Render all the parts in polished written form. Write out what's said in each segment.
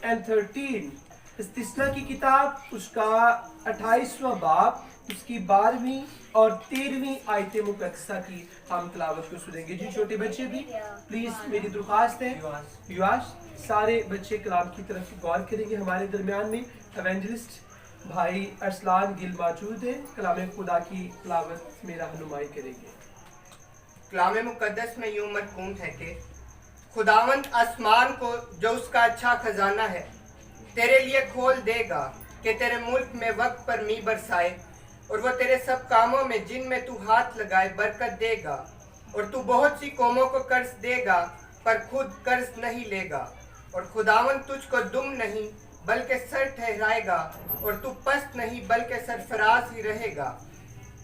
and 13 इस्तिस्ना की किताब उसका 28वां बाब उसकी 12वीं और 13वीं आयत मुकद्दसा की हम तिलावत को सुनेंगे। जी छोटे बच्चे भी प्लीज मेरी दरख्वास्त है युवाश सारे बच्चे कलाम की तरफ गौर करेंगे। हमारे दरमियान में एवेंजलिस्ट भाई अरसलान गिल मौजूद है, कलाम खुदा की तिलावत में रहनुमाई करेंगे। कलाम मुकद्दस में यूं मरकूम है कि खुदावंद आसमान को जो उसका अच्छा खजाना है तेरे लिए खोल देगा कि तेरे मुल्क में वक्त पर मी बरसाए, और वो तेरे सब कामों में जिनमें तू हाथ लगाए बरकत देगा। और तू बहुत सी कौमों को कर्ज देगा पर खुद कर्ज नहीं लेगा, और खुदावंद तुझको दुम नहीं बल्कि सर ठहराएगा, और तू पस्त नहीं बल्कि सरफराज ही रहेगा,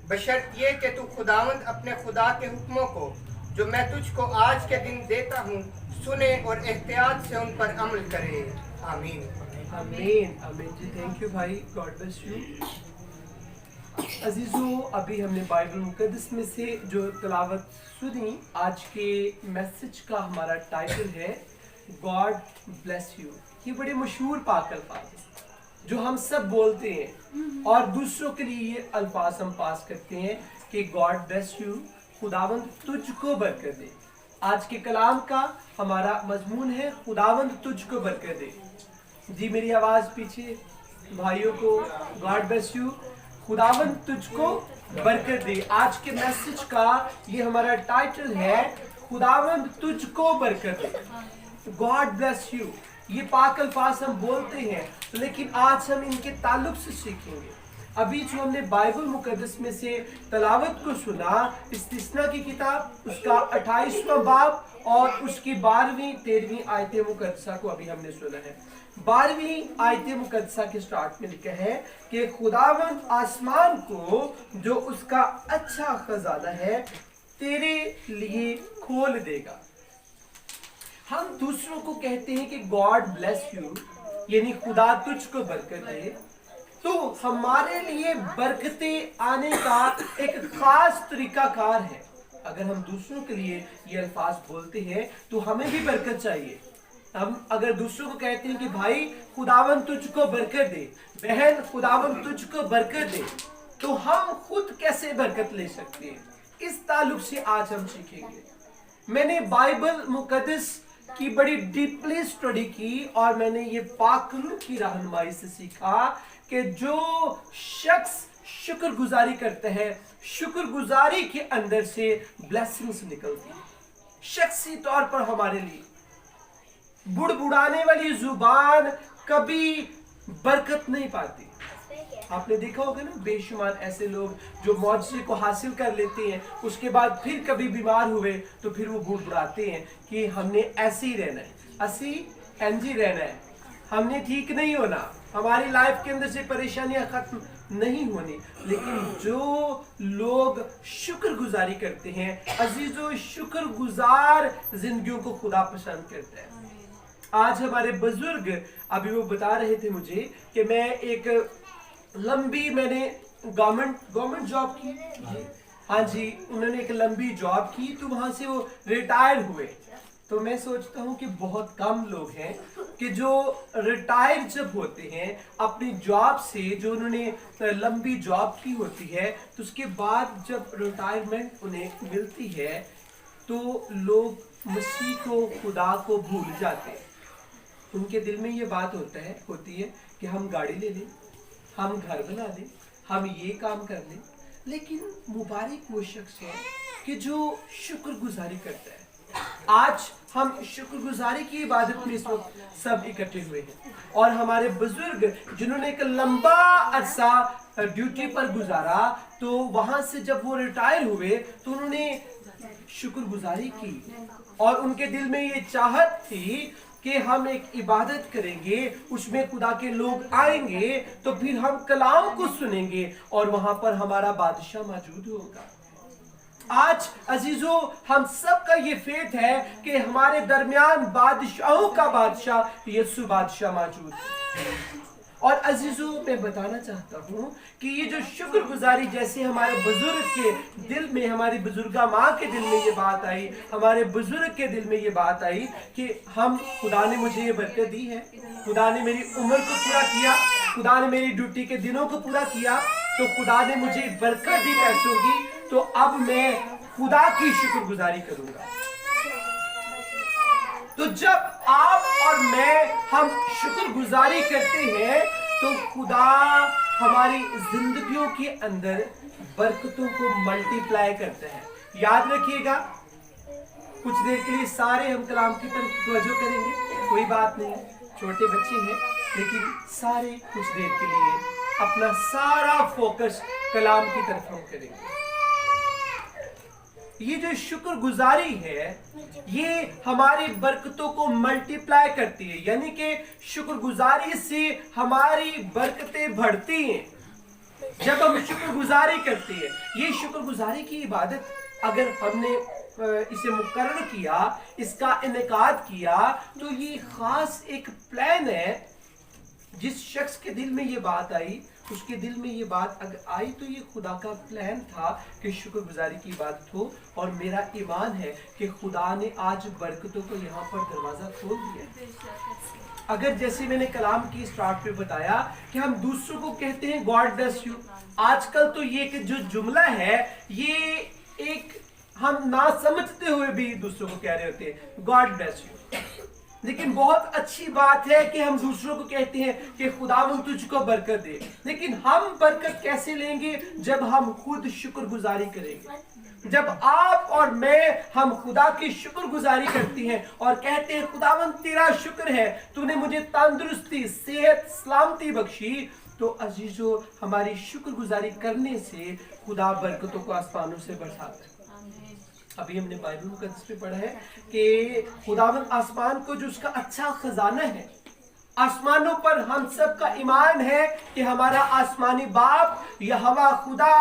बशर्त ये कि तू खुदावंद अपने खुदा के हुक्मों को जो मैं तुझको आज के दिन देता हूँ सुने और एहतियात से उन पर अमल करे। आमीन आमीन आमीन। जी थैंक यू भाई, गॉड ब्लेस यू। अजीजों अभी हमने बाइबल मुकद्दस में से जो तिलावत सुनी, आज के मैसेज का हमारा टाइटल है गॉड ब्लेस यू। ये बड़े मशहूर पाक अल्फाज जो हम सब बोलते हैं और दूसरों के लिए ये अल्फाज हम पास करते हैं कि गॉड ब्लेस यू, खुदावंद तुझको बरकत दे। आज के कलाम का हमारा मजमून है खुदावंद तुझको बरकत दे। जी मेरी आवाज पीछे भाइयों को, गॉड ब्लेस यू, खुदावंद तुझको बरकत दे। आज के मैसेज का ये हमारा टाइटल है खुदावंद तुझको बरकत दे, गॉड ब्लेस यू। ये पाक अल्फाज हम बोलते हैं, लेकिन आज हम इनके ताल्लुक से सीखेंगे। अभी जो हमने बाइबल मुकद्दस में से तलावत को सुना, इस्तिस्ना की किताब उसका 28वां बाब और उसकी 12वीं 13वीं आयत मुकद्दसा को अभी हमने सुना है। 12वीं आयत मुकद्दसा के स्टार्ट में लिखा है कि खुदावंद आसमान को जो उसका अच्छा खजाना है तेरे लिए खोल देगा। हम दूसरों को कहते हैं कि गॉड ब्लेस यू, यानी खुदा तुझको बरकत दे, तो हमारे लिए बरकतें आने का एक खास तरीकाकार है। अगर हम दूसरों के लिए ये अल्फाज बोलते हैं तो हमें भी बरकत चाहिए। हम अगर दूसरों को कहते हैं कि भाई खुदावन तुझको बरकत दे, बहन खुदावन तुझको बरकत दे, तो हम खुद कैसे बरकत ले सकते हैं, इस ताल्लुक से आज हम सीखेंगे। मैंने बाइबल मुकद्दस की बड़ी डीपली स्टडी की और मैंने ये पाकलू की रहनुमाई से सीखा कि जो शख्स शुक्रगुजारी करता है, शुक्रगुजारी के अंदर से ब्लेसिंग्स निकलती है। शख्सी तौर पर हमारे लिए बुड़बुड़ाने वाली जुबान कभी बरकत नहीं पाती। आपने देखा होगा ना, बेशुमार ऐसे लोग जो मौजज़े को हासिल कर लेते हैं, उसके बाद फिर कभी बीमार हुए तो फिर वो बुड़बुड़ाते हैं कि हमने ऐसे ही रहना है, असी एनजी रहना है, हमने ठीक नहीं होना, हमारी लाइफ के अंदर से परेशानियां खत्म नहीं होनी। लेकिन जो लोग शुक्रगुजारी करते हैं, अजीजों, शुक्रगुजार जिंदगियों को खुदा पसंद करता है। आज हमारे बुजुर्ग अभी वो बता रहे थे मुझे कि मैं एक लंबी मैंने गवर्नमेंट जॉब की, हाँ जी, उन्होंने एक लंबी जॉब की तो वहां से वो रिटायर हुए। तो मैं सोचता हूँ कि बहुत कम लोग हैं कि जो रिटायर जब होते हैं अपनी जॉब से, जो उन्होंने लंबी जॉब की होती है, तो उसके बाद जब रिटायरमेंट उन्हें मिलती है तो लोग मसीह को, खुदा को भूल जाते हैं। उनके दिल में ये बात होती है कि हम गाड़ी ले लें, हम घर बना लें, हम ये काम कर लें, लेकिन मुबारक वो शख्स है कि जो शुक्रगुजारी करता है। आज हम शुक्रगुजारी की इबादत में इस वक्त सब इकट्ठे हुए हैं और हमारे बुजुर्ग जिन्होंने एक लंबा अरसा ड्यूटी पर गुजारा, तो वहां से जब वो रिटायर हुए तो उन्होंने शुक्रगुजारी की और उनके दिल में ये चाहत थी कि हम एक इबादत करेंगे, उसमें खुदा के लोग आएंगे तो फिर हम कलाम को सुनेंगे और वहां पर हमारा बादशाह मौजूद होगा। आज अजीजों, हम सब का ये फेथ है कि हमारे दरमियान बादशाहों का बादशाह यीशु बादशाह मौजूद है। اور عزیزوں میں بتانا چاہتا ہوں کہ یہ جو شکر گزاری جیسے ہمارے بزرگ کے دل میں, ہماری بزرگہ ماں کے دل میں یہ بات آئی, ہمارے بزرگ کے دل میں یہ بات آئی کہ خدا نے مجھے یہ برکت دی ہے, خدا نے میری عمر کو پورا کیا, خدا نے میری ڈیوٹی کے دنوں کو پورا کیا, تو خدا نے مجھے برکت دی پیسوں کی, تو اب میں خدا کی شکر گزاری کروں گا. تو جب آپ اور میں ہم شکر گزاری کرتے ہیں تو خدا ہماری زندگیوں کے اندر برکتوں کو ملٹی پلائی کرتا ہے. یاد رکھیے گا, کچھ دیر کے لیے سارے ہم کلام کی طرف توجہ کریں گے, کوئی بات نہیں, چھوٹے بچے ہیں, لیکن سارے کچھ دیر کے لیے اپنا سارا فوکس کلام کی طرف ہم کریں گے. یہ جو شکر گزاری ہے یہ ہماری برکتوں کو ملٹی پلائی کرتی ہے, یعنی کہ شکر گزاری سے ہماری برکتیں بڑھتی ہیں جب ہم شکر گزاری کرتے ہیں. یہ شکر گزاری کی عبادت اگر ہم نے اسے مقرر کیا, اس کا انعقاد کیا, تو یہ خاص ایک پلان ہے. جس شخص کے دل میں یہ بات آئی, اس کے دل میں یہ بات اگر آئی تو یہ خدا کا پلان تھا کہ شکر گزاری کی عبادت ہو. اور میرا ایمان ہے کہ خدا نے آج برکتوں کو یہاں پر دروازہ کھول دیا. اگر جیسے میں نے کلام کی سٹارٹ پہ بتایا کہ ہم دوسروں کو کہتے ہیں گاڈ بلیس یو, آج کل تو یہ کہ جو جملہ ہے یہ ایک ہم نہ سمجھتے ہوئے بھی دوسروں کو کہہ رہے ہوتے ہیں گاڈ بلیس یو. لیکن بہت اچھی بات ہے کہ ہم دوسروں کو کہتے ہیں کہ خداوند تجھ کو برکت دے, لیکن ہم برکت کیسے لیں گے جب ہم خود شکر گزاری کریں گے. جب آپ اور میں ہم خدا کی شکر گزاری کرتی ہیں اور کہتے ہیں خداوند تیرا شکر ہے, تو نے مجھے تندرستی, صحت, سلامتی بخشی, تو عزیزو ہماری شکر گزاری کرنے سے خدا برکتوں کو آسمانوں سے برساتا ہے. ابھی ہم نے بائبل مقدس میں پڑھا ہے کہ خداوند آسمان کو جو اس کا اچھا خزانہ ہے, آسمانوں پر ہم سب کا ایمان ہے کہ ہمارا آسمانی باپ یہوہ خدا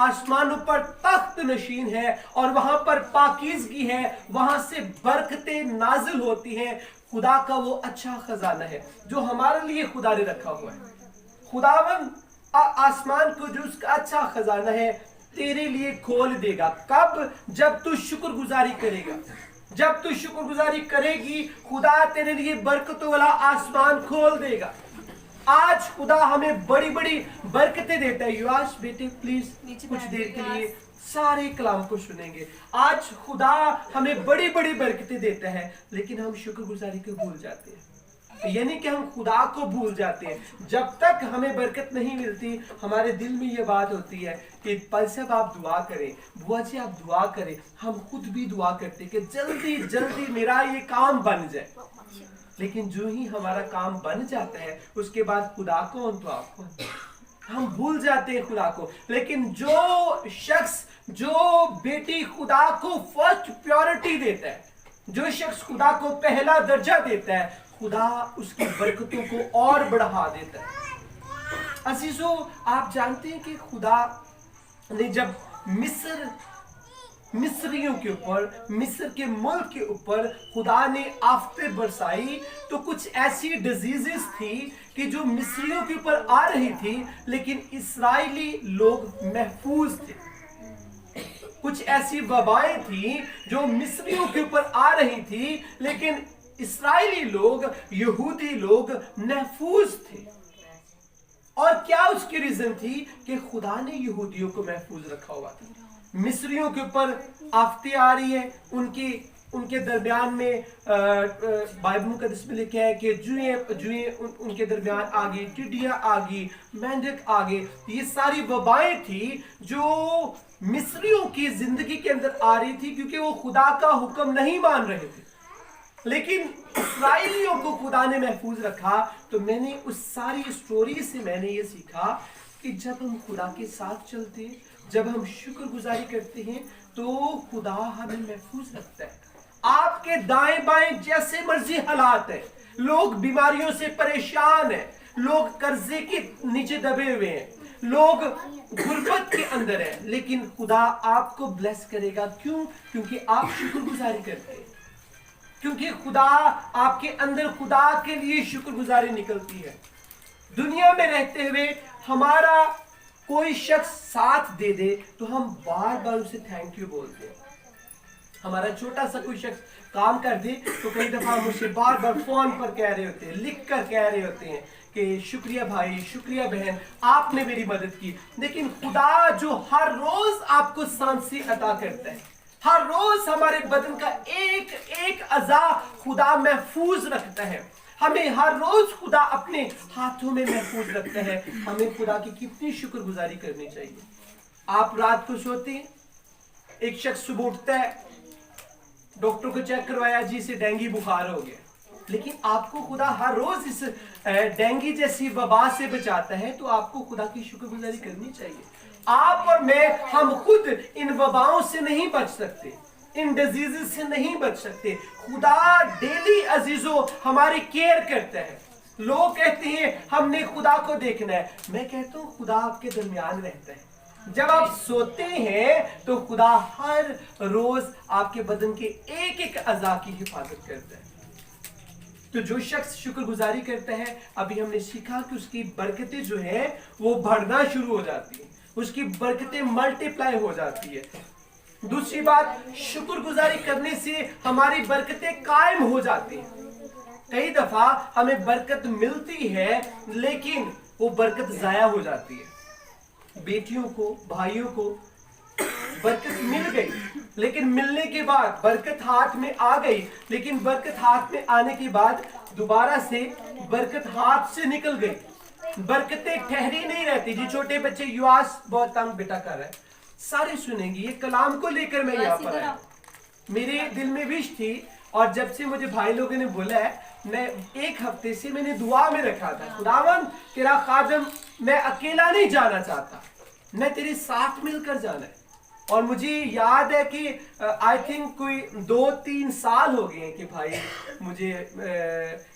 آسمانوں پر تخت نشین ہے اور وہاں پر پاکیزگی ہے, وہاں سے برکتیں نازل ہوتی ہیں. خدا کا وہ اچھا خزانہ ہے جو ہمارے لیے خدا نے رکھا ہوا ہے. خداوند آسمان کو جو اس کا اچھا خزانہ ہے تیرے لیے کھول دے گا. کب؟ جب تو شکر گزاری کرے گا. جب تو شکر گزاری کرے گی خدا تیرے لیے برکتوں والا آسمان کھول دے گا. آج خدا ہمیں بڑی بڑی برکتیں دیتا ہے. یواش بیٹے پلیز کچھ دیر کے لیے سارے کلام کو سنیں گے. آج خدا ہمیں بڑی بڑی برکتیں دیتا ہے, لیکن ہم شکر گزاری کو بھول جاتے ہیں. یعنی کہ ہم خدا کو بھول جاتے ہیں. جب تک ہمیں برکت نہیں ملتی ہمارے دل میں یہ بات ہوتی ہے کہ پل صاحب آپ دعا کریں, بوا جی آپ دعا کریں. ہم خود بھی دعا کرتے کہ جلدی جلدی میرا یہ کام بن جائے. لیکن جو ہی ہمارا کام بن جاتا ہے اس کے بعد خدا کون تو آپ کون, ہم بھول جاتے ہیں خدا کو. لیکن جو شخص, جو بیٹی خدا کو فرسٹ پیورٹی دیتا ہے, جو شخص خدا کو پہلا درجہ دیتا ہے, خدا اس کی برکتوں کو اور بڑھا دیتا ہے. عزیزو آپ جانتے ہیں کہ خدا نے جب مصریوں کے اوپر, مصر کے ملک کے اوپر خدا نے آفتیں برسائی, تو کچھ ایسی ڈیزیزز تھی کہ جو مصریوں کے اوپر آ رہی تھی لیکن اسرائیلی لوگ محفوظ تھے. کچھ ایسی وبائیں تھیں جو مصریوں کے اوپر آ رہی تھی لیکن اسرائیلی لوگ, یہودی لوگ محفوظ تھے. اور کیا اس کی ریزن تھی کہ خدا نے یہودیوں کو محفوظ رکھا ہوا تھا. مصریوں کے اوپر آفتیں آ رہی ہیں, ان کے درمیان میں بائبل مقدس میں لکھا ہے کہ جوئیں ان کے درمیان آ گئی, ٹڈیاں آ گئی, مینڈک آ گئے. یہ ساری وبائیں تھی جو مصریوں کی زندگی کے اندر آ رہی تھی کیونکہ وہ خدا کا حکم نہیں مان رہے تھے. لیکن اسرائیلیوں کو خدا نے محفوظ رکھا. تو میں نے اس ساری سٹوری سے میں نے یہ سیکھا کہ جب ہم خدا کے ساتھ چلتے ہیں, جب ہم شکر گزاری کرتے ہیں تو خدا ہمیں محفوظ رکھتا ہے. آپ کے دائیں بائیں جیسے مرضی حالات ہیں, لوگ بیماریوں سے پریشان ہیں, لوگ قرضے کے نیچے دبے ہوئے ہیں, لوگ غربت کے اندر ہیں, لیکن خدا آپ کو بلیس کرے گا. کیوں؟ کیونکہ آپ شکر گزاری کرتے ہیں, کیونکہ خدا آپ کے اندر خدا کے لیے شکر گزاری نکلتی ہے. दुनिया में रहते हुए हमारा कोई शख्स साथ दे दे तो हम बार बार उसे थैंक यू बोलते हैं। हमारा छोटा सा कोई शख्स काम कर दे तो कई दफा हम उसे बार बार फोन पर कह रहे होते हैं, लिख कर कह रहे होते हैं कि शुक्रिया भाई, शुक्रिया बहन, आपने मेरी मदद की। लेकिन खुदा जो हर रोज आपको सांसें अता करता है, हर रोज हमारे बदन का एक एक अज़ा खुदा महफूज रखता है, हमें हर रोज खुदा अपने हाथों में महफूज रखता है। हमें खुदा की कितनी शुक्रगुजारी करनी चाहिए। आप रात को सोते हैं, एक शख्स सुबह उठता है, डॉक्टर को चेक करवाया, जी से डेंगू बुखार हो गया, लेकिन आपको खुदा हर रोज इस डेंगू जैसी वबा से बचाता है, तो आपको खुदा की शुक्रगुजारी करनी चाहिए। आप और मैं, हम खुद इन वबाओं से नहीं बच सकते, इन डिजीजेस से नहीं बच सकते। खुदा डेली अजीजों हमारी केयर करता है। लोग कहते हैं हमने खुदा को देखना है, मैं कहता हूँ खुदा आपके दरमियान रहता है। जब आप सोते हैं तो खुदा हर रोज आपके बदन के एक एक अज़ा की हिफाजत करता है। तो जो शख्स शुक्रगुजारी करता है, अभी हमने सीखा कि उसकी बरकतें जो है वो बढ़ना शुरू हो जाती है, उसकी बरकतें मल्टीप्लाई हो जाती है। दूसरी बात, शुक्रगुजारी करने से हमारी बरकतें कायम हो जाती हैं। कई दफा हमें बरकत मिलती है लेकिन वो बरकत जाया हो जाती है। बेटियों को, भाइयों को बरकत मिल गई, लेकिन मिलने के बाद बरकत हाथ में आ गई, लेकिन बरकत हाथ में आने के बाद दोबारा से बरकत हाथ से निकल गई। बरकतें ठहरी नहीं रहती। जी छोटे बच्चे युवास बहुत तंग बेटा कर रहा है, सारे सुनेंगे। ये कलाम को लेकर मैं यहाँ पर आया, मेरे दिल में विश थी, और जब से मुझे भाई लोगों ने बोला है, मैं एक हफ्ते से मैंने दुआ में रखा था, खुदावन तेरा खादम मैं अकेला नहीं जाना चाहता, मैं तेरे साथ मिलकर जाना है। और मुझे याद है कि आई थिंक कोई 2-3 साल हो गए हैं कि भाई मुझे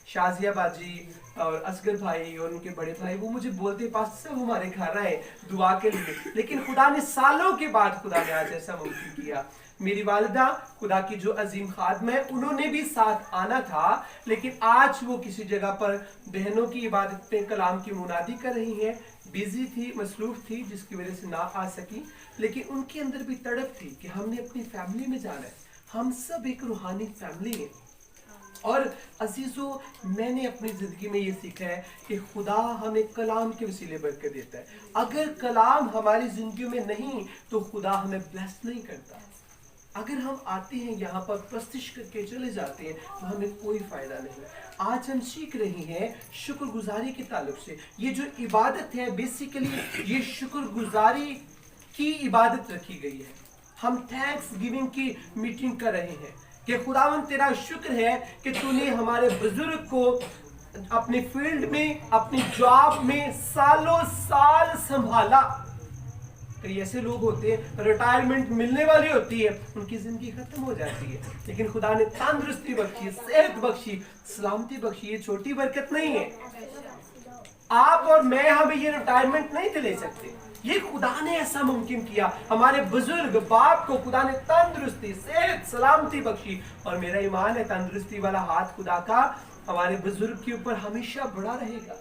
शाजिया बाजी और असगर भाई और उनके बड़े भाई वो मुझे बोलते पास सब हमारे घर आए दुआ के लिए, लेकिन खुदा ने सालों के बाद खुदा ने आज ऐसा मुमकिन किया। मेरी वालिदा खुदा की जो अजीम खादम है, उन्होंने भी साथ आना था, लेकिन आज वो किसी जगह पर बहनों की इबादत पे कलाम की मुनादी कर रही हैं, बिजी थी, मसरूफ थी, जिसकी वजह से ना आ सकी। लेकिन उनके अंदर भी तड़प थी कि हमने अपनी फैमिली में जाना है, हम सब एक रूहानी फैमिली है। और अजीजों, मैंने अपनी जिंदगी में ये सीखा है कि खुदा हमें कलाम के वसीले बरकत देता है। अगर कलाम हमारी जिंदगी में नहीं तो खुदा हमें ब्लेस नहीं करता। अगर हम आते हैं यहाँ पर प्रस्तिश करके चले जाते हैं तो हमें कोई फायदा नहीं। आज हम सीख रहे हैं शुक्रगुजारी के ताल्लुक से। ये जो इबादत है बेसिकली ये शुक्रगुजारी की इबादत रखी गई है। हम थैंक्स गिविंग की मीटिंग कर रहे हैं कि खुदावन तेरा शुक्र है कि तूने हमारे बुजुर्ग को अपने फील्ड में, अपनी जॉब में सालों साल संभाला। कई ऐसे लोग होते हैं रिटायरमेंट मिलने वाली होती है, उनकी जिंदगी खत्म हो जाती है, लेकिन खुदा ने तंदुरुस्ती बख्शी, सेहत बख्शी, सलामती बख्शी। ये छोटी बरकत नहीं है। आप और मैं हमें ये रिटायरमेंट नहीं दिले सकते, ये खुदा ने ऐसा मुमकिन किया। हमारे बुजुर्ग बाप को खुदा ने तंदुरुस्ती, सेहत, सलामती बख्शी, और मेरा ईमान है तंदुरुस्ती वाला हाथ खुदा का हमारे बुजुर्ग के ऊपर हमेशा बड़ा रहेगा।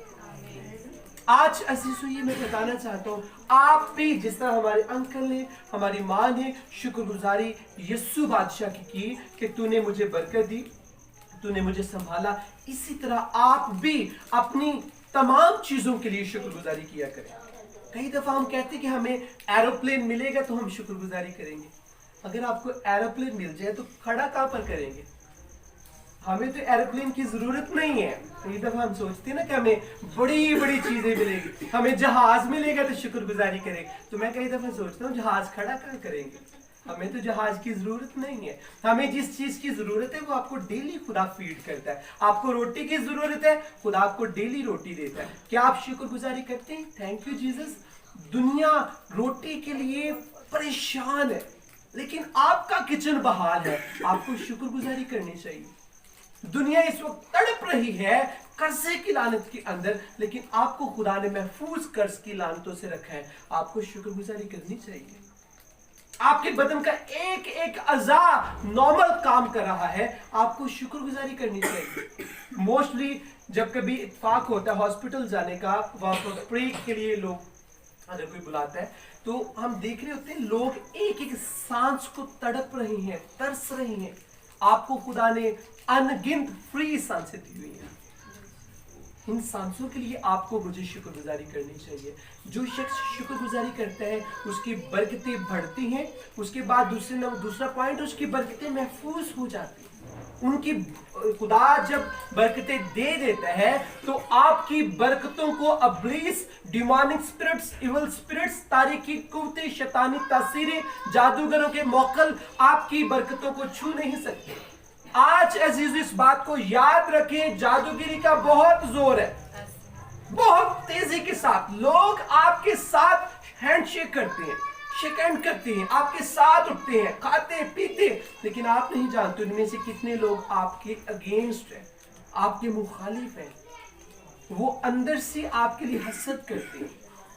आज अजीजों ये मैं बताना चाहता हूँ, आप भी जिस तरह हमारे अंकल ने, हमारी माँ ने शुक्रगुजारी यस्सु बादशाह की कि तूने मुझे बरकत दी, तूने मुझे संभाला, इसी तरह आप भी अपनी तमाम चीजों के लिए शुक्रगुजारी किया करें। कई दफा हम कहते हैं कि हमें एरोप्लेन मिलेगा तो हम शुक्रगुजारी करेंगे। अगर आपको एरोप्लेन मिल जाए तो खड़ा कहाँ पर करेंगे? हमें तो एरोप्लेन की जरूरत नहीं है। कई दफा हम सोचते हैं ना कि हमें बड़ी बड़ी चीजें मिलेगी, हमें जहाज मिलेगा तो शुक्रगुजारी करेंगे। तो मैं कई दफा सोचता हूँ जहाज खड़ा कहाँ करेंगे? हमें तो जहाज की जरूरत नहीं है। हमें जिस चीज की जरूरत है वो आपको डेली खुदा फीड करता है। आपको रोटी की जरूरत है, खुदा आपको डेली रोटी देता है। क्या आप शुक्रगुजारी करते हैं? Thank you Jesus. दुनिया रोटी के लिए परेशान है, लेकिन आपका किचन बहाल है, आपको शुक्रगुजारी करनी चाहिए। दुनिया इस वक्त तड़प रही है कर्जे की लानत के अंदर, लेकिन आपको खुदा ने महफूज कर्ज की लानतों से रखा है, आपको शुक्रगुजारी करनी चाहिए। आपके बदन का एक एक अज़ा नॉर्मल काम कर रहा है, आपको शुक्रगुजारी करनी चाहिए। मोस्टली जब कभी इत्तेफाक होता है हॉस्पिटल जाने का, वहां पर प्रे के लिए लोग अगर कोई बुलाता है, तो हम देख रहे होते हैं लोग एक एक सांस को तड़प रहे हैं, तरस रहे हैं। आपको खुदा ने अनगिनत फ्री सांसें दी हुई हैं। इन सांसों के लिए आपको मुझे शुक्रगुजारी करनी चाहिए। जो शख्स शुक्रगुजारी करता है उसकी बरकतें बढ़ती हैं। उसके बाद दूसरा पॉइंट, उसकी बरकतें महफूज हो जाती हैं। उनकी खुदा जब बरकतें दे देता है तो आपकी बरकतों को अब्लीस, डिमोनिक स्पिरिट्स, इविल स्पिरिट्स, तारीकी कुव्वतें, शैतानी तासीरें, जादूगरों के मौकल आपकी बरकतों को छू नहीं सकते। आज अजीज इस बात को याद रखें, जादूगिरी का बहुत जोर है। बहुत तेजी के साथ लोग आपके साथ हैंडशेक करते हैं, शेक हैंड करते हैं, आपके साथ उठते हैं, खाते पीते, लेकिन आप नहीं जानते उनमें से कितने लोग आपके अगेंस्ट हैं, आपके मुखालिफ हैं। वो अंदर से आपके लिए हसद करते हैं।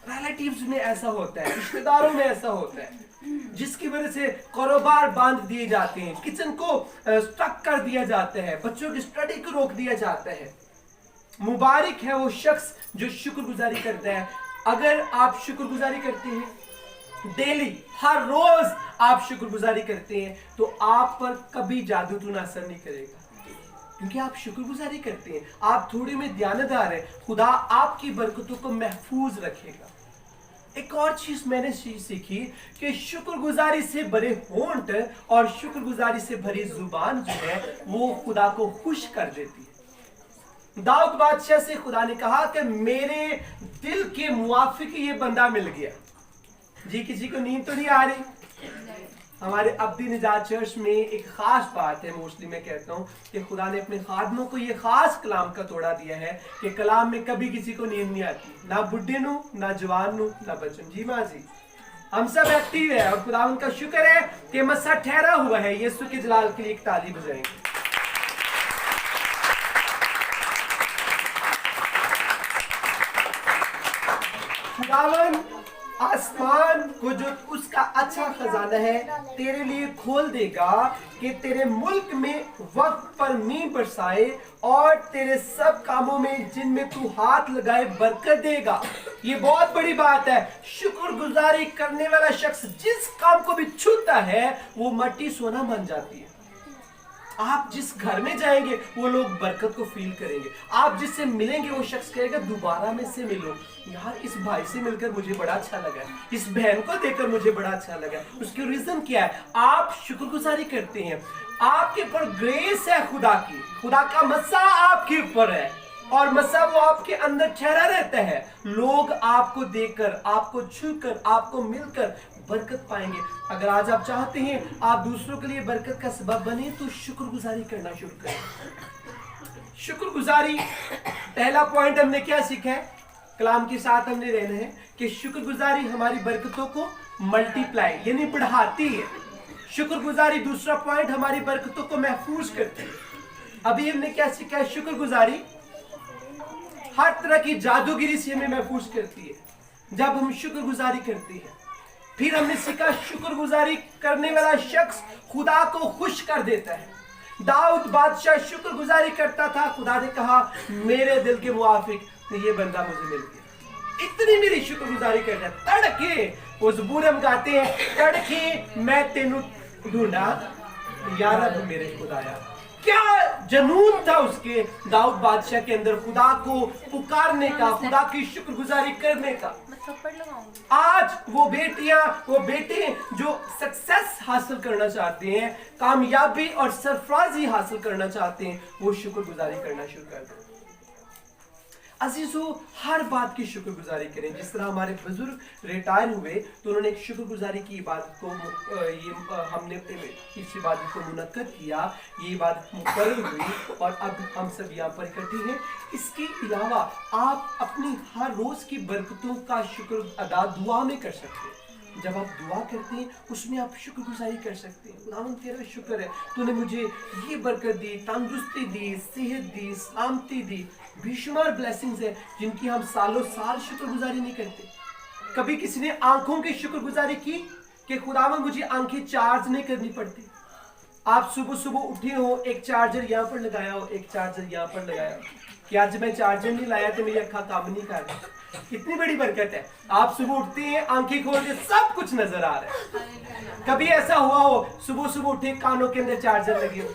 रिलेटिव्स में ऐसा होता है, रिश्तेदारों में ऐसा होता है, जिसकी वजह से कारोबार बांध दिए जाते हैं, किचन को स्टक कर दिया जाता है, बच्चों की स्टडी को रोक दिया जाता है। मुबारक है वो शख्स जो शुक्रगुजारी करता है। अगर आप शुक्रगुजारी करते हैं डेली, हर रोज आप शुक्रगुजारी करते हैं, तो आप पर कभी जादू टूना असर नहीं करेगा, क्योंकि आप शुक्रगुजारी करते हैं। आप थोड़े में ध्यानदार है, खुदा आपकी बरकतों को महफूज रखेगा। एक और चीज मैंने सीखी कि शुक्रगुजारी से भरे होंठ और शुक्रगुजारी से भरी जुबान जो है वो खुदा को खुश कर देती है। दाऊद बादशाह से खुदा ने कहा कि मेरे दिल के मुआफिक ये बंदा मिल गया। जी, किसी को नींद तो नहीं आ रही? हमारे अब्दी निजात चर्च में एक खास बात है, मोस्टली मैं कहता हूँ कि खुदा ने अपने खादमों को ये खास कलाम का तोड़ा दिया है कि कलाम में कभी किसी को नींद नहीं आती, ना बुढ़े नु, ना जवान नु, ना बच्चन। जी माँ जी, हम सब एक्टिव है और खुदा उनका शुक्र है कि मसा ठहरा हुआ है। यीशु के जलाल के लिए एक ताली बजाएंगे। खुदावन आसमान को जो उसका अच्छा खजाना है तेरे लिए खोल देगा कि तेरे मुल्क में वक्त पर मींह बरसाए और तेरे सब कामों में जिनमें तू हाथ लगाए बरकत देगा। ये बहुत बड़ी बात है। शुक्रगुजारी करने वाला शख्स जिस काम को भी छूता है वो मट्टी सोना बन जाती है। आप जिस घर में जाएंगे वो लोग बरकत को फील करेंगे। आप जिससे मिलेंगे वो शख्स कहेगा दोबारा में से मिलो। यार, इस भाई से मिलकर मुझे बड़ा अच्छा लगा, इस बहन को देखकर मुझे बड़ा अच्छा लगा। उसकी रीजन क्या है? आप शुक्रगुजारी करते हैं। आपके ऊपर ग्रेस है खुदा की, खुदा का मसा आपके ऊपर है और मसा वो आपके अंदर ठहरा रहता है। लोग आपको देखकर, आपको छूकर, आपको मिलकर बरकत पाएंगे। अगर आज आप चाहते हैं आप दूसरों के लिए बरकत का सबब बने तो शुक्रगुजारी करना शुरू करें। शुक्रगुजारी, पहला पॉइंट हमने क्या सीखा है? कलाम के साथ हमने रहना है कि शुक्रगुजारी हमारी बरकतों को मल्टीप्लाई यानी बढ़ाती है। शुक्रगुजारी, दूसरा पॉइंट, हमारी बरकतों को महफूज करती है। अभी हमने क्या सीखा है? शुक्रगुजारी हर तरह की जादूगिरी से हमें महफूज करती है जब हम शुक्रगुजारी करते हैं। फिर हमने सीखा शुक्रगुजारी करने वाला शख्स खुदा को खुश कर देता है। दाऊद बादशाह शुक्रगुजारी करता था, खुदा ने कहा मेरे दिल के मुआफिक ये बंदा मुझे मिल गया। इतनी मेरी शुक्रगुजारी करता है। तड़के वो ज़बूर हम गाते हैं, तड़के मैं तेनू ढूंढा यार अब मेरे खुदाया। क्या जनून था उसके दाऊद बादशाह के अंदर खुदा को पुकारने का, खुदा की शुक्रगुजारी करने का। आज वो बेटियां, वो बेटे जो सक्सेस हासिल करना चाहते हैं, कामयाबी और सरफराजी हासिल करना चाहते हैं, वो शुक्रगुजारी करना शुरू कर दें। अजीजों, हर बात की शुक्रगुजारी करें। जिस तरह हमारे बुजुर्ग रिटायर हुए तो उन्होंने एक शुक्रगुजारी की इबादत को हमने इस इबादत को मुनक्कद किया, ये इबादत मुकर्रर हुई और अब हम सब यहाँ पर इकट्ठे हैं। इसके अलावा आप अपनी हर रोज की बरकतों का शुक्र अदा दुआ में कर सकते हैं। जब आप दुआ करते हैं उसमें आप शुक्रगुजारी कर सकते हैं। खुदावंद तेरा शुक्र है, तूने मुझे ये बरकत दी, तंदुरुस्ती दी, सेहत दी, सलामती दी। बेशुमार ब्लेसिंग्स है जिनकी हम सालों साल शुक्रगुजारी नहीं करते। कभी किसी ने आंखों की शुक्रगुजारी की कि खुदावंद मुझे आंखें चार्ज नहीं करनी पड़ती। आप सुबह सुबह उठे हो, एक चार्जर यहाँ पर लगाया हो, एक चार्जर यहाँ पर लगाया हो। कि आज मैं चार्जर नहीं लाया तो मेरी अखा काम नहीं कर रही। कितनी बड़ी बरकत है। आप सुबह उठते हैं, आंखें खोल के सब कुछ नजर आ रहा है। कभी ऐसा हुआ हो सुबह सुबह उठे कानों के अंदर चार्जर लगे हो?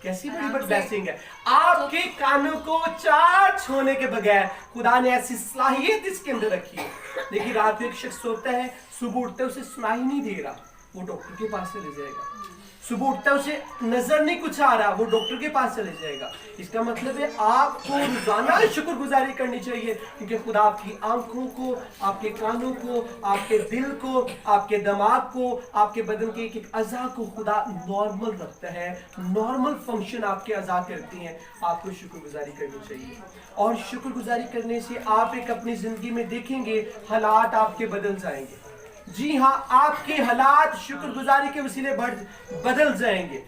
कैसी बड़ी बड़ी ब्लेसिंग है। आपके कानों को चार्ज होने के बगैर खुदा ने ऐसी सलाहियत इसके अंदर रखी है। देखिए रात में एक शख्स सोता है, सुबह उठता है उसे सुनाई नहीं दे रहा, वो डॉक्टर के पास चले जाएगा। सुबह उठता है उसे नजर नहीं कुछ आ रहा, वो डॉक्टर के पास चले जाएगा। इसका मतलब है आपको रोजाना शुक्रगुजारी करनी चाहिए, क्योंकि खुदा आपकी आंखों को, आपके कानों को, आपके दिल को, आपके दिमाग को, आपके बदन के एक एक अज़ा को खुदा नॉर्मल रखता है। नॉर्मल फंक्शन आपके अज़ा करती हैं। आपको शुक्रगुजारी करनी चाहिए, और शुक्रगुजारी करने से आप एक अपनी जिंदगी में देखेंगे हालात आपके बदल जाएंगे। जी हाँ, आपके हालात शुक्रगुजारी के वसीले बदल जाएंगे।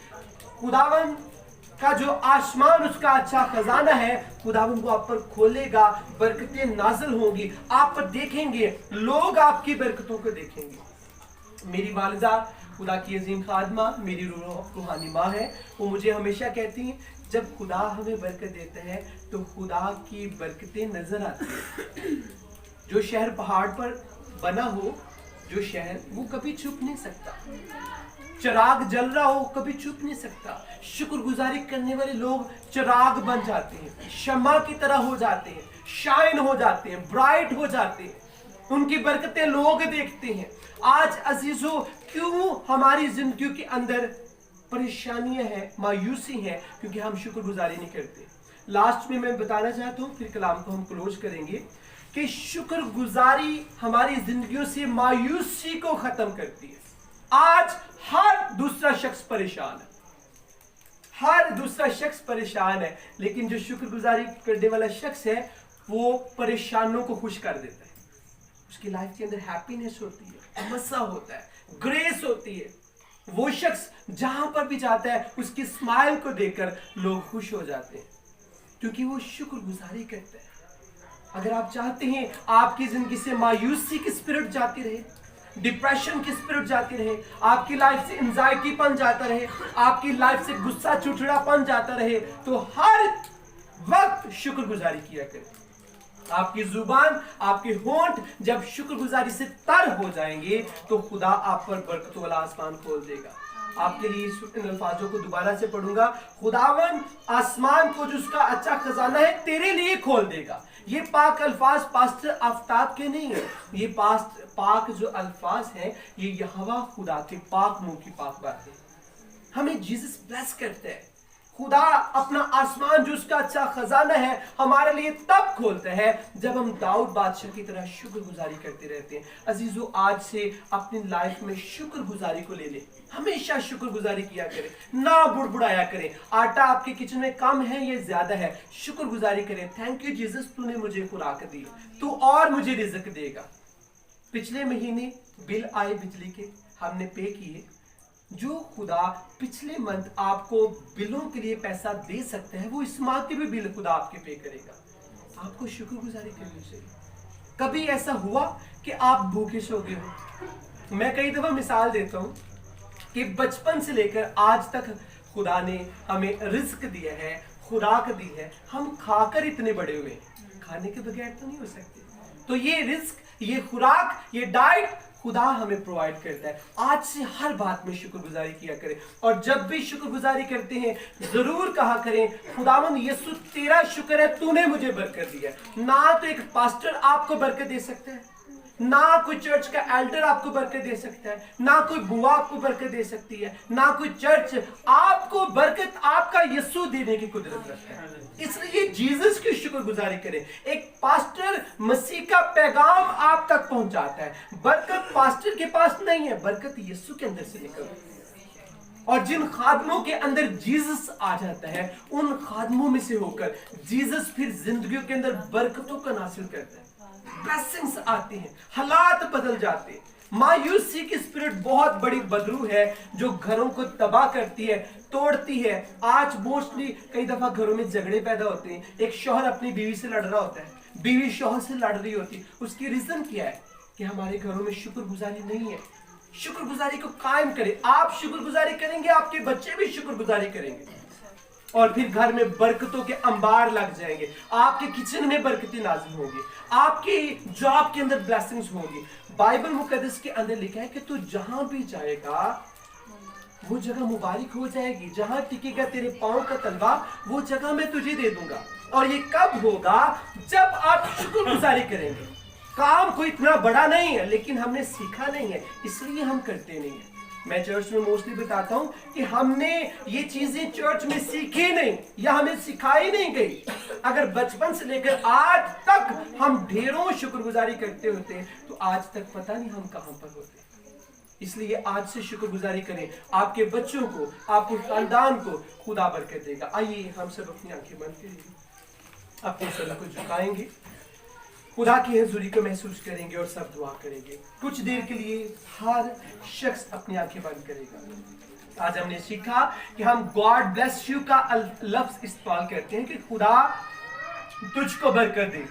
खुदावन का जो आसमान उसका अच्छा खजाना है, खुदावन को आप पर खोलेगा, बरकतें नाज़िल होंगी, आप पर देखेंगे, लोग आपकी बरकतों को देखेंगे। मेरी वालिदा खुदा की अजीम खादमा, मेरी रूहानी माँ है, वो मुझे हमेशा कहती हैं जब खुदा हमें बरकत देता है तो खुदा की बरकतें नजर आती हैं। जो शहर पहाड़ पर बना हो, जो शहर वो कभी छुप नहीं सकता। चिराग जल रहा हो कभी छुप नहीं सकता। शुक्रगुजारी करने वाले लोग चिराग बन जाते हैं, शम्मा की तरह हो जाते हैं, शाइन हो जाते हैं, ब्राइट हो जाते हैं। उनकी बरकतें लोग देखते हैं। आज अजीजों, क्यों हमारी जिंदगी के अंदर परेशानियां हैं, मायूसी है? क्योंकि हम शुक्रगुजारी नहीं करते। लास्ट में मैं बताना चाहता हूँ, फिर कलाम को हम क्लोज करेंगे, कि शुक्रगुजारी हमारी जिंदगियों से मायूसी को खत्म करती है। आज हर दूसरा शख्स परेशान है, हर दूसरा शख्स परेशान है, लेकिन जो शुक्रगुजारी करने वाला शख्स है वो परेशानों को खुश कर देता है। उसकी लाइफ के अंदर हैप्पीनेस होती है, मजा होता है, ग्रेस होती है। वो शख्स जहां पर भी जाता है उसकी स्माइल को देखकर लोग खुश हो जाते हैं, क्योंकि वो शुक्रगुजारी करता है। अगर आप चाहते हैं आपकी जिंदगी से मायूसी की स्पिरिट जाती रहे, डिप्रेशन की स्पिरिट जाती रहे, आपकी लाइफ से एंजाइटी पन जाता रहे, आपकी लाइफ से गुस्सा चिड़चिड़ापन जाता रहे, तो हर वक्त शुक्रगुजारी किया करें। आपकी जुबान, आपके होंठ जब शुक्रगुजारी से तर हो जाएंगे तो खुदा आप पर बरकतों वाला आसमान खोल देगा। आपके लिए इन अल्फाजों को दोबारा से पढ़ूंगा। खुदावन आसमान को जो उसका अच्छा खजाना है तेरे लिए खोल देगा। ये पाक अल्फाज पास्टर आफ्ताब के नहीं है, ये पाक जो अल्फाज हैं ये यहोवा खुदा के पाक मुंह की पाक बात है। हमें जीसस ब्लेस करते हैं। खुदा अपना आसमान जो उसका अच्छा खजाना है हमारे लिए तब खोलता है जब हम दाऊद बादशाह की तरह शुक्रगुजारी करते रहते हैं। अजीजों, आज से अपनी लाइफ में शुक्रगुजारी को ले लें। हमेशा शुक्रगुजारी किया करें, ना बुड़बुड़ाया करें। आटा आपके किचन में कम है ये ज्यादा है, शुक्रगुजारी करें। थैंक यू जीसस, तूने मुझे खुराक दी, तू और मुझे रिज़्क देगा। पिछले महीने बिल आए बिजली के, हमने पे किए। जो खुदा पिछले मंथ आपको बिलों के लिए पैसा दे सकते हैं, वो इस माह के भी बिल खुदा आपके पे करेगा। आपको शुक्रगुजारी करनी चाहिए। कभी ऐसा हुआ कि आप भूखे सो गए हो? मैं कई दफा मिसाल देता हूं कि बचपन से लेकर आज तक खुदा ने हमें रिज्क दिया है, खुराक दी है, हम खाकर इतने बड़े हुए, खाने के बगैर तो नहीं हो सकते। तो ये रिज्क, ये खुराक, ये डाइट खुदा हमें प्रोवाइड करता है। आज से हर बात में शुक्रगुजारी किया करें, और जब भी शुक्रगुजारी करते हैं जरूर कहा करें, खुदावन यीशु तेरा शुक्र है तूने मुझे बरकत दी है। ना तो एक पास्टर आपको बरकत दे सकता है, ना कोई चर्च का एल्डर आपको बरकत दे सकता है, ना कोई बुआ आपको बरकत दे सकती है, ना कोई चर्च आपको बरकत, आपका यीशु देने की कुदरत रखता है। इसलिए जीसस की शुक्रगुजारी करें। एक पास्टर मसीह का पैगाम आप तक पहुंचाता है। बरकत पास्टर के पास नहीं है, बरकत यीशु के अंदर से निकलती है। और जिन खादमों के अंदर जीसस आ जाता है, उन खादमों में से होकर जीसस फिर जिंदगियों के अंदर बरकतों का नासिल करता है। ब्लेसिंग्स आती हैं, हालात बदल जाते हैं। मायूसी की स्पिरिट बहुत बड़ी बदरू है जो घरों को तबाह करती है, तोड़ती है। आज मोस्टली कई दफा घरों में झगड़े पैदा होते हैं। एक शौहर अपनी बीवी से लड़ रहा होता है, बीवी शौहर से लड़ रही होती है। उसकी रीजन क्या है? कि हमारे घरों में शुक्रगुजारी नहीं है। शुक्रगुजारी को कायम करें। आप शुक्रगुजारी करेंगे, आपके बच्चे भी शुक्रगुजारी करेंगे। और फिर घर में बरकतों के अंबार लग जाएंगे, आपके किचन में बरकतें नाजिल होंगी, आपकी जॉब के अंदर ब्लेसिंग्स होंगी। बाइबल मुकद्दस के अंदर लिखा है कि तू जहां भी जाएगा वो जगह मुबारक हो जाएगी, जहां टिकेगा तेरे पांव का तलवा वो जगह मैं तुझे दे दूंगा। और ये कब होगा? जब आप शुक्रगुजारी करेंगे। काम कोई इतना बड़ा नहीं है, लेकिन हमने सीखा नहीं है, इसलिए हम करते नहीं है। मैं चर्च में मोस्टली बताता हूं कि हमने ये चीजें चर्च में सीखी नहीं या हमें सिखाई नहीं गई। अगर बचपन से लेकर आज तक हम ढेरों शुक्रगुजारी करते होते तो आज तक पता नहीं हम कहां पर होते। इसलिए आज से शुक्रगुजारी करें, आपके बच्चों को, आपके खानदान को खुदा बरकत देगा। आइए हम सब अपनी आंखें बंद करेंगे, अपने सर को झुकाएंगे, खुदा की हजूरी को महसूस करेंगे और सब दुआ करेंगे। कुछ देर के लिए हर शख्स अपनी आंखें बंद करेगा। आज हमने सीखा कि हम गॉड ब्लेस यू का लफ्ज इस्तेमाल करते हैं कि खुदा तुझको बरकत दे।